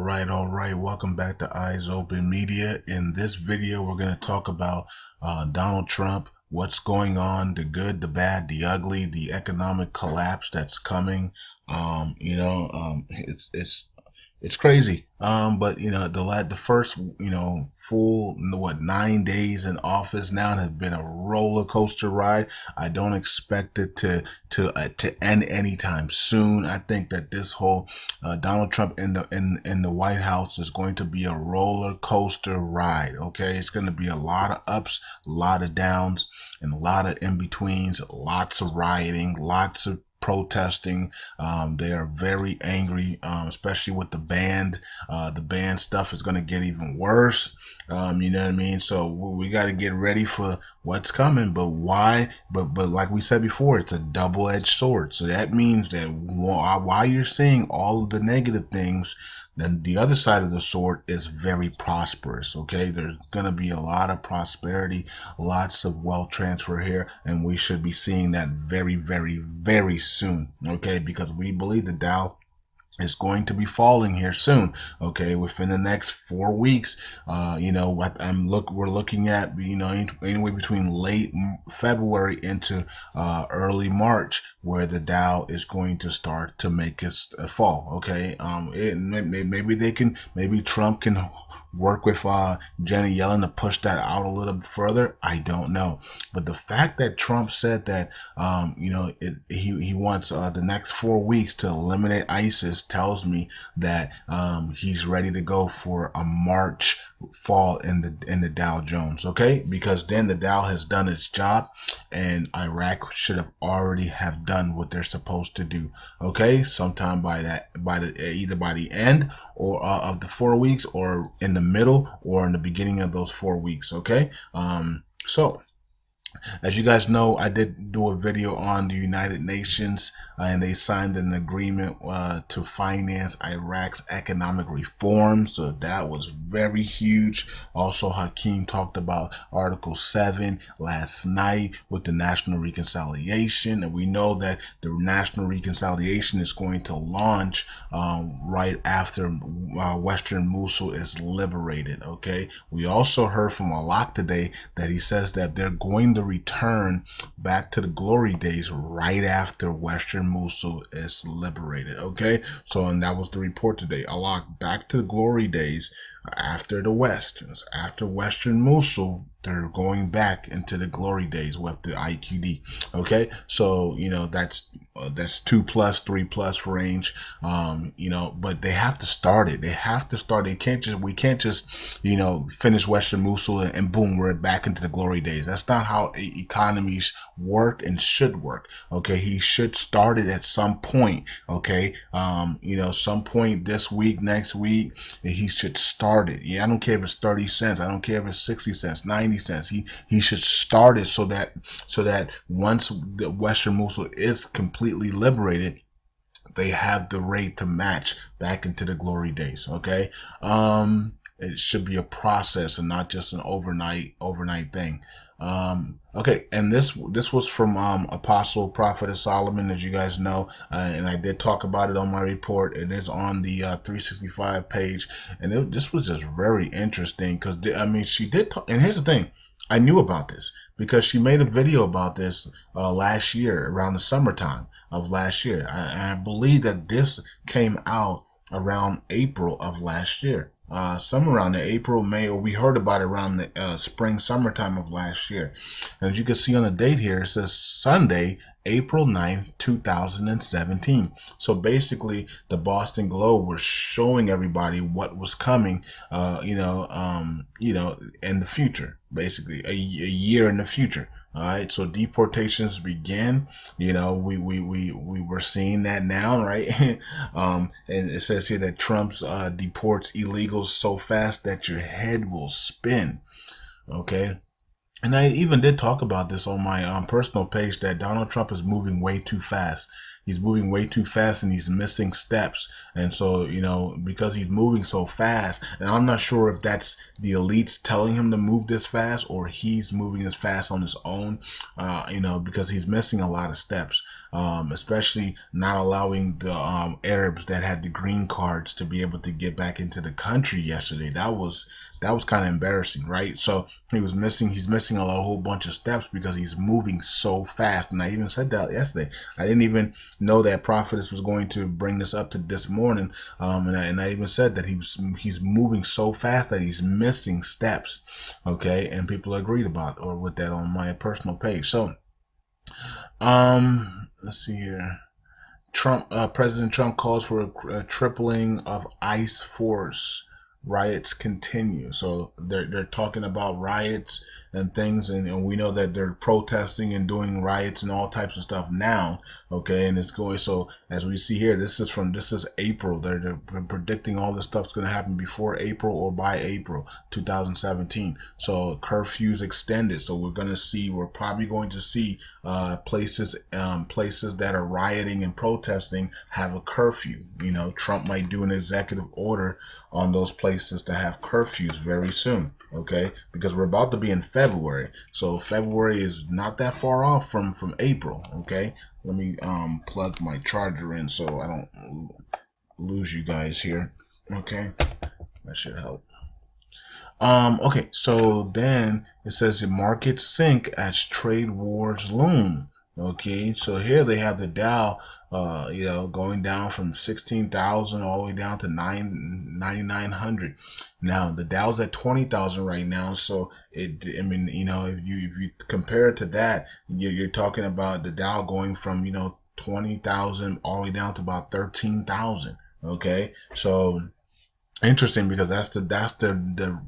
All right. Welcome back to Eyes Open Media. In this video, we're going to talk about Donald Trump, what's going on, the good, the bad, the ugly, the economic collapse that's coming. It's crazy. But the first, full 9 days in office now has been a roller coaster ride. I don't expect it to end anytime soon. I think that this whole Donald Trump in the White House is going to be a roller coaster ride. Okay, it's going to be a lot of ups, a lot of downs, and a lot of in betweens. Lots of rioting, lots of protesting. They are very angry, especially with the band. The band stuff is going to get even worse. You know what I mean? So we got to get ready for what's coming. But why? But like we said before, it's a double-edged sword. So that means that while you're seeing all of the negative things, then the other side of the sword is very prosperous. Okay, there's going to be a lot of prosperity, lots of wealth transfer here, and we should be seeing that very, very, very soon. Okay, because we believe the Dow is going to be falling here soon. Okay, within the next 4 weeks. We're looking at anywhere between late February into early March, where the Dow is going to start to make its fall. Okay, maybe Trump can work with Janet Yellen to push that out a little further. I don't know, but the fact that Trump said that he wants the next 4 weeks to eliminate ISIS tells me that he's ready to go for a March fall in the Dow Jones. Okay, because then the Dow has done its job, and Iraq should have already have done what they're supposed to do. Okay, sometime either by the end or of the 4 weeks, or in the middle, or in the beginning of those 4 weeks. Okay, so as you guys know, I did do a video on the United Nations, and they signed an agreement to finance Iraq's economic reform. So that was very huge. Also, Hakeem talked about Article 7 last night with the National Reconciliation. And we know that the National Reconciliation is going to launch right after Western Mosul is liberated. Okay. We also heard from Alak today that he says that they're going to return back to the glory days right after Western Mosul is liberated. Okay, so and that was the report today. Alak, back to the glory days after the West. After Western Mosul, they're going back into the glory days with the IQD. Okay, so that's 2+, 3+ range. But they have to start it. They have to start it. We can't just finish Western Mosul and boom, we're back into the glory days. That's not how economies work and should work. Okay, he should start it at some point. Okay, some point this week, next week, he should start it. Yeah, I don't care if it's 30 cents. I don't care if it's 60 cents, 90 cents. He should start it so that once the Western Mosul is completely liberated, they have the rate to match back into the glory days. Okay, it should be a process and not just an overnight thing. Okay, and this was from Apostle Prophet Solomon, as you guys know, and I did talk about it on my report. It is on the 365 page, and this was just very interesting because she did talk, and here's the thing. I knew about this because she made a video about this last year, around the summertime of last year. I believe that this came out around April of last year. Somewhere around the April, May, or we heard about it around the spring, summertime of last year. And as you can see on the date here, it says Sunday, April 9th, 2017. So basically, the Boston Globe was showing everybody what was coming, in the future, basically a year in the future. All right, so deportations began. We were seeing that now, right? And it says here that Trump's deports illegals so fast that your head will spin. Okay. And I even did talk about this on my personal page, that Donald Trump is moving way too fast. He's moving way too fast and he's missing steps. And so, because he's moving so fast, and I'm not sure if that's the elites telling him to move this fast or he's moving this fast on his own, because he's missing a lot of steps, especially not allowing the Arabs that had the green cards to be able to get back into the country yesterday. That was kind of embarrassing, right? So he's missing a whole bunch of steps because he's moving so fast. And I even said that yesterday. I didn't even know that Prophetess was going to bring this up to this morning, and I even said that he's moving so fast that he's missing steps. Okay, and people agreed with that on my personal page. So, let's see here. President Trump calls for a tripling of ICE force. Riots continue. So they're talking about riots and things, and we know that they're protesting and doing riots and all types of stuff now. Okay, and it's going. So as we see here, this is April. They're predicting all this stuff's going to happen before April or by April 2017. So curfews extended. So we're probably going to see places that are rioting and protesting have a curfew. Trump might do an executive order on those places to have curfews very soon, okay? Because we're about to be in February, so February is not that far off from April, okay? Let me plug my charger in so I don't lose you guys here, okay? That should help. Okay, so then it says the markets sink as trade wars loom. Okay, so here they have the Dow, going down from 16,000 all the way down to 9,900. Now the Dow's at 20,000 right now. So if you compare it to that, you're talking about the Dow going from 20,000 all the way down to about 13,000. Okay, so interesting, because that's the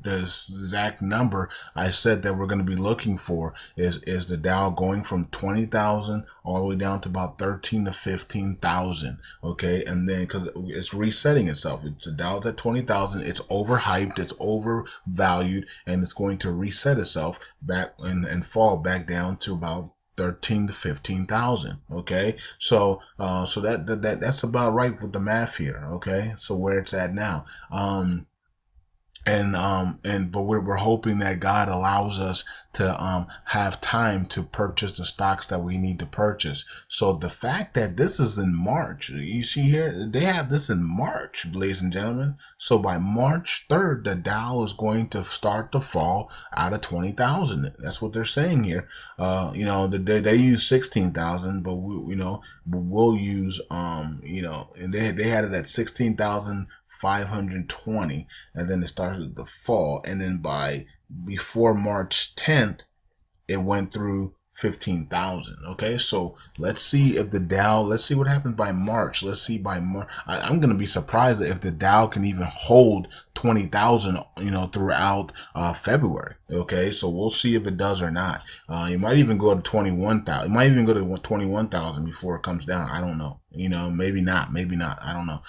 exact number I said that we're going to be looking for is the Dow going from 20,000 all the way down to about 13 to 15,000. Okay, and then because it's resetting itself, the Dow's at 20,000, it's overhyped, it's overvalued, and it's going to reset itself back and fall back down to about 13 to 15,000. Okay, so that's about right with the math here. Okay, so where it's at now, but we're hoping that God allows us to have time to purchase the stocks that we need to purchase. So the fact that this is in March, you see here, they have this in March, ladies and gentlemen. So by March 3rd, the Dow is going to start to fall out of 20,000. That's what they're saying here. They use 16,000, but we'll use and they had it at 16,520, and then it started to fall, and then before March 10th it went through 15,000. Okay, so let's see what happens by March. Let's see by March. I'm going to be surprised if the Dow can even hold 20,000 throughout February. Okay, so we'll see if it does or not. It might even go to 21,000. It might even go to 21,000 before it comes down. I don't know. Maybe not. I don't know.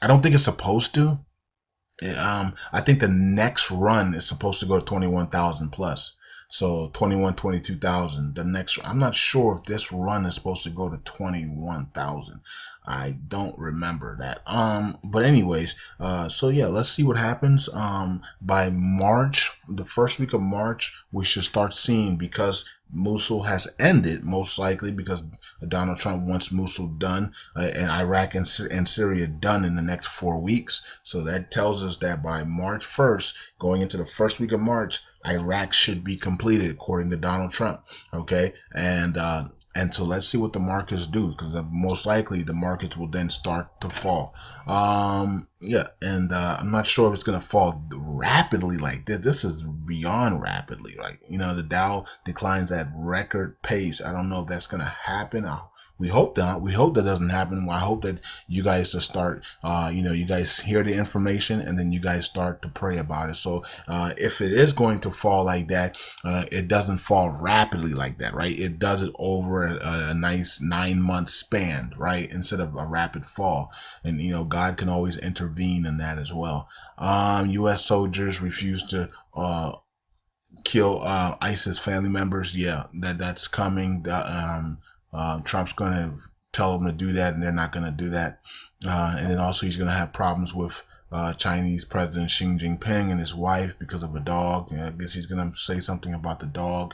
I don't think it's supposed to. I think the next run is supposed to go to 21,000 plus. So 22,000. The next, I'm not sure if this run is supposed to go to 21,000. I don't remember that. But anyways, so yeah, let's see what happens. By March, the first week of March, we should start seeing, because Mosul has ended, most likely because Donald Trump wants Mosul done, and Iraq and Syria done in the next 4 weeks. So that tells us that by March 1st, going into the first week of March, Iraq should be completed according to Donald Trump. Okay, and so let's see what the markets do, because most likely the markets will then start to fall. I'm not sure if it's going to fall rapidly like this. This is beyond rapidly. Like, the Dow declines at record pace. I don't know if that's going to happen. We hope not. We hope that doesn't happen. I hope that you guys just start, you guys hear the information and then you guys start to pray about it. So if it is going to fall like that, it doesn't fall rapidly like that, right? It does it over a nice 9-month span, right? Instead of a rapid fall. And, God can always intervene in that as well. U.S. soldiers refuse to kill ISIS family members. Yeah, that's coming. Trump's going to tell them to do that, and they're not going to do that. And then also he's going to have problems with Chinese President Xi Jinping and his wife because of a dog. I guess he's going to say something about the dog.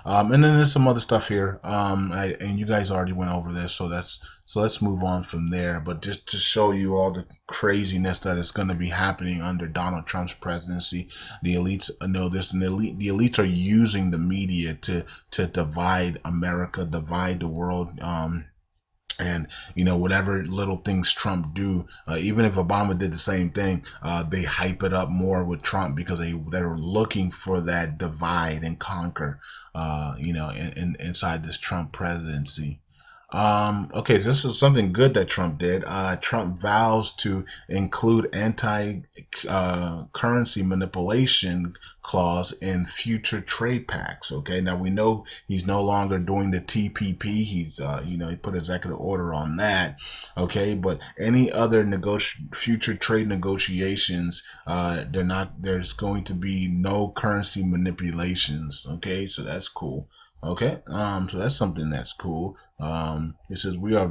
And then there's some other stuff here. And you guys already went over this, so let's move on from there. But just to show you all the craziness that is going to be happening under Donald Trump's presidency, the elites know this, and the elites are using the media to divide America, divide the world. And whatever little things Trump do, even if Obama did the same thing, they hype it up more with Trump because they're looking for that divide and conquer, inside this Trump presidency. Okay, so this is something good that Trump did. Trump vows to include anti-currency manipulation clause in future trade pacts. Okay, now we know he's no longer doing the TPP. He's, he put executive order on that. Okay, but any other future trade negotiations, there's going to be no currency manipulations. Okay, so that's cool. Okay, so that's something that's cool. It says we're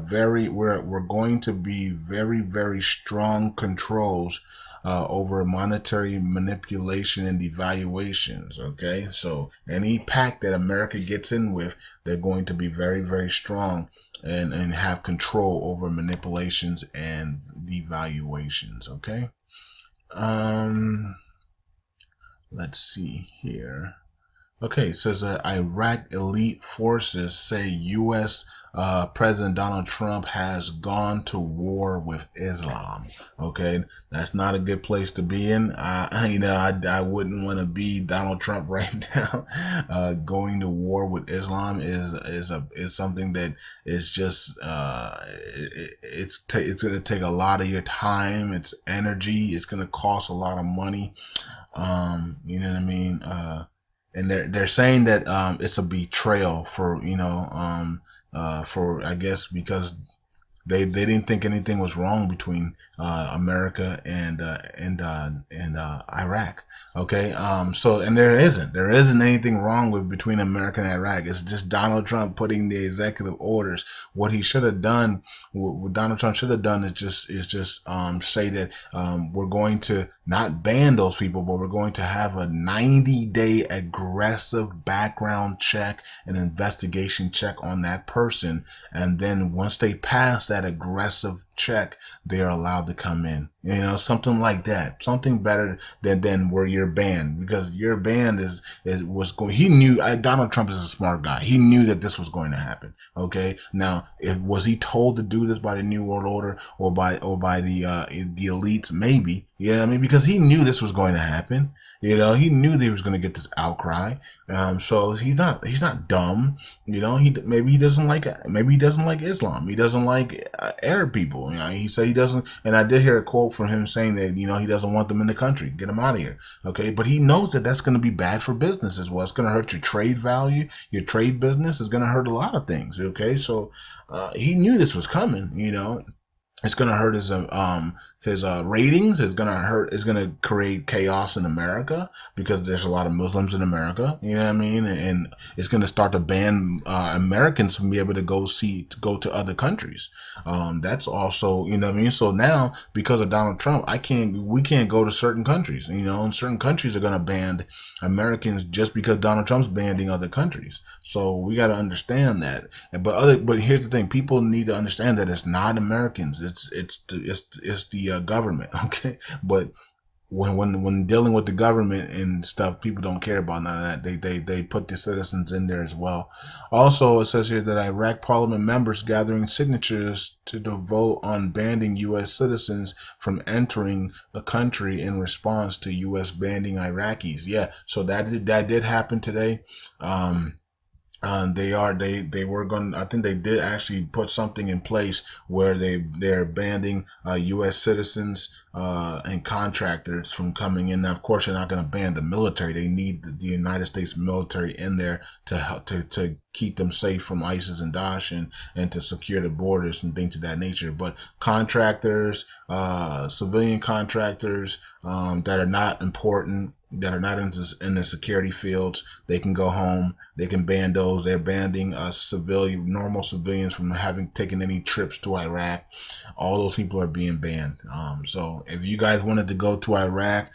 going to be very, very strong controls over monetary manipulation and devaluations. Okay, so any pact that America gets in with, they're going to be very, very strong and have control over manipulations and devaluations. Okay, let's see here. Okay, it says Iraq elite forces say U.S. President Donald Trump has gone to war with Islam. Okay, that's not a good place to be in. I wouldn't want to be Donald Trump right now. Going to war with Islam is something that is just it's going to take a lot of your time. It's energy. It's going to cost a lot of money. You know what I mean? And they're saying that it's a betrayal for I guess because they didn't think anything was wrong between America and Iraq. Okay, so and there isn't anything wrong between America and Iraq. It's just Donald Trump putting the executive orders. What he should have done, what Donald Trump should have done, is just say that we're going to not ban those people, but we're going to have a 90-day aggressive background check and investigation check on that person, and then once they pass that aggressive check, they are allowed to come in. Something like that. Something better than where you're banned, because your ban was going. He knew Donald Trump is a smart guy. He knew that this was going to happen. Okay. Now, was he told to do this by the New World Order or by the elites? Maybe. Yeah, because he knew this was going to happen. He knew that he was going to get this outcry. So he's not dumb. Maybe he doesn't like Islam. He doesn't like Arab people. He said he doesn't. And I did hear a quote from him saying that he doesn't want them in the country. Get them out of here. Okay, but he knows that that's going to be bad for business as well. It's going to hurt your trade value. Your trade business is going to hurt a lot of things. Okay, so he knew this was coming. It's going to hurt his ratings. It's going to create chaos in America because there's a lot of Muslims in America. You know what I mean? And it's going to start to ban Americans from being able to go to other countries. That's also, you know what I mean? So now, because of Donald Trump, we can't go to certain countries. And certain countries are going to ban Americans just because Donald Trump's banning other countries. So we got to understand that. But here's the thing: people need to understand that it's not Americans. It's the government. Okay, but when dealing with the government and stuff, people don't care about none of that. They put the citizens in there as well. Also, it says here that Iraq parliament members gathering signatures to vote on banning U.S. citizens from entering the country in response to U.S. banning Iraqis. Yeah, so that did happen today. They were going. I think they did actually put something in place where they're banning U.S. citizens and contractors from coming in. Now, of course, they're not going to ban the military. They need the United States military in there to help to keep them safe from ISIS and Daesh and to secure the borders and things of that nature. But contractors, civilian contractors that are not important, that are not in the security fields. They can go home. They can ban those. They're banning normal civilians from having taken any trips to Iraq. All those people are being banned. So if you guys wanted to go to Iraq,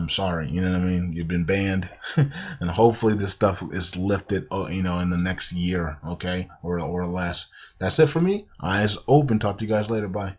sorry, you know what I mean. You've been banned, and hopefully this stuff is lifted, in the next year, okay, or less. That's it for me. Eyes open. Talk to you guys later. Bye.